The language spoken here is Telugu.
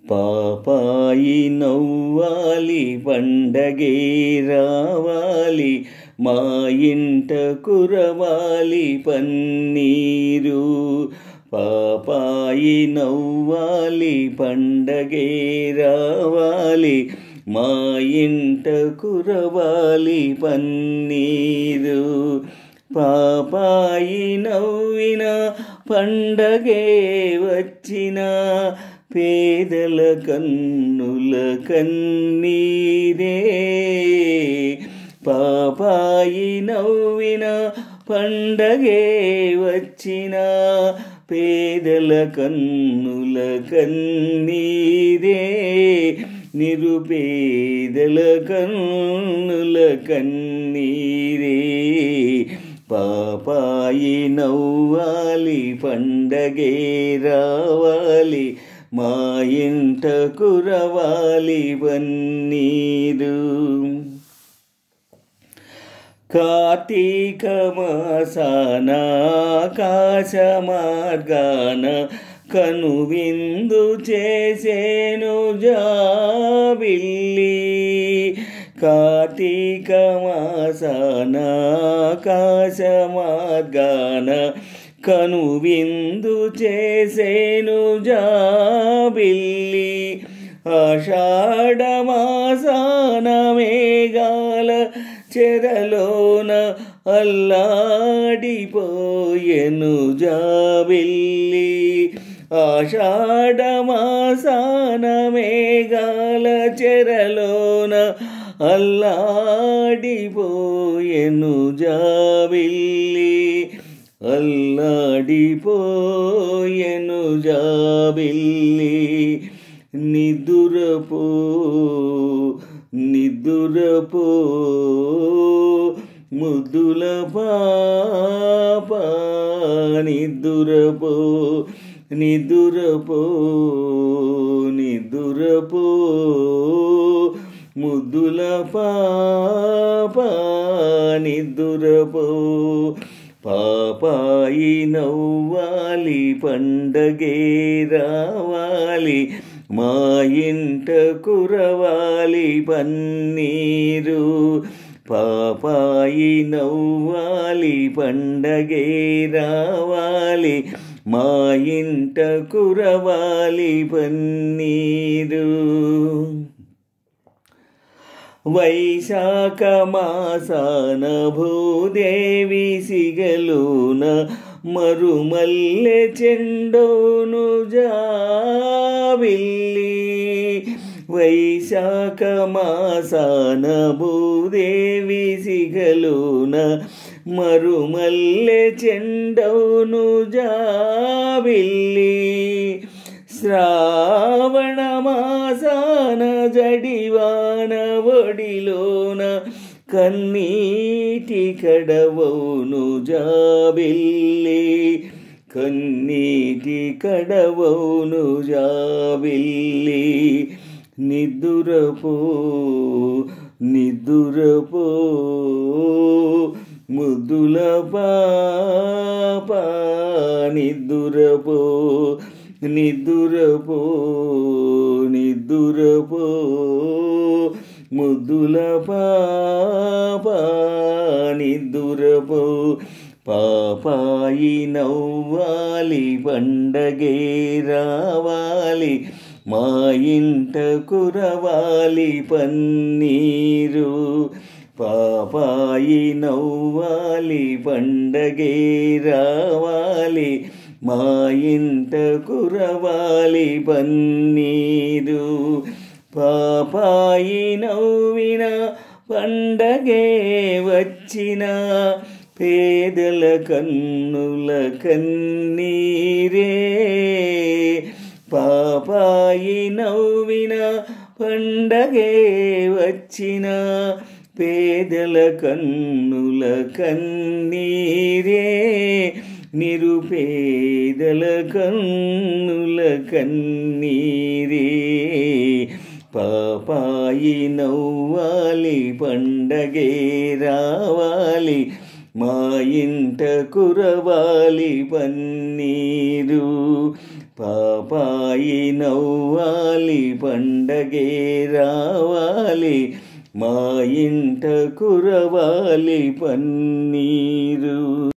పాపాయి నవ్వాలి పండగే రావాలి మా ఇంట కురవాలి పన్నీరు. పాపాయి నవ్వాలి పండగే రావాలి మా ఇంట కురవాలి పన్నీరు. పాపాయి నవ్విన పండగే వచ్చిన పేదల కన్నుల కన్నీరే. పాపాయి నవ్విన పండగే వచ్చిన పేదల కన్నుల కన్నీరే. నిరుపేదల కన్నుల కన్నీరే. పాపాయి నవ్వాలి పండగే రావాలి మా ఇంట కురవాలి పన్నీరు. కార్తీక మాసాన ఆకాశ మార్గాన కనువిందు చేసేను జాబిల్లి. కార్తీక మాసాన ఆకాశ మార్గాన కనువిందు చేసేను జాబిల్లి. ఆషాఢ మాసాన మేఘాల చెరలోన అల్లాడిపోయెను జాబిల్లి. ఆషాఢ మాసాన మేఘాల చెరలోన అల్లాడిపోయెను జాబిల్లి. అల్లాడిపోయెను జాబిల్లి. నిదురపో నిదురపో ముద్దుల పాప నిదురపో నిదురపో నిదురపో ముద్దుల పాప నిదురపో. పాపాయి నవ్వాలి పండగే రావాలి మా ఇంట కురవాలి పన్నీరు. పాపాయి నవ్వాలి పండగే రావాలి మా ఇంట కురవాలి పన్నీరు. వైశాఖ మాసాన భూదేవి సిగలోన మరుమల్లె చెండోను జాబిల్లి. వైశాఖ మాసాన భూదేవి సిగలోన మరుమల్లె చెండోను జాబిల్లి. శ్రావణ మాసాన జడివాన ఒడిలోన కన్నీటి కడవౌను జాబిల్లి. కన్నీటి కడవౌను జాబిల్లి. నిదురపో నిదురపో ముద్దుల పాప నిదురపో నిదురపో నిదురపో ముద్దుల పాప నిదురపో. పాపాయి నవ్వాలి పండగే రావాలి మా ఇంట కురవాలి పన్నీరు. పాపాయి నవ్వాలి పండగే రావాలి మా ఇంట కురవాలి పన్నీరు. పాపాయి నవ్విన పండగే వచ్చిన పేదల కన్నుల కన్నీరే. పాపాయి నవ్విన పండగే వచ్చిన పేదల కన్నుల కన్నీరే. నిరుపేదల కన్నుల కన్నీరే. పాపాయి నవ్వాలి పండగే రావాలి మా ఇంట కురవాలి పన్నీరు. పాపాయి నవ్వాలి పండగే రావాలి మా ఇంట కురవాలి పన్నీరు.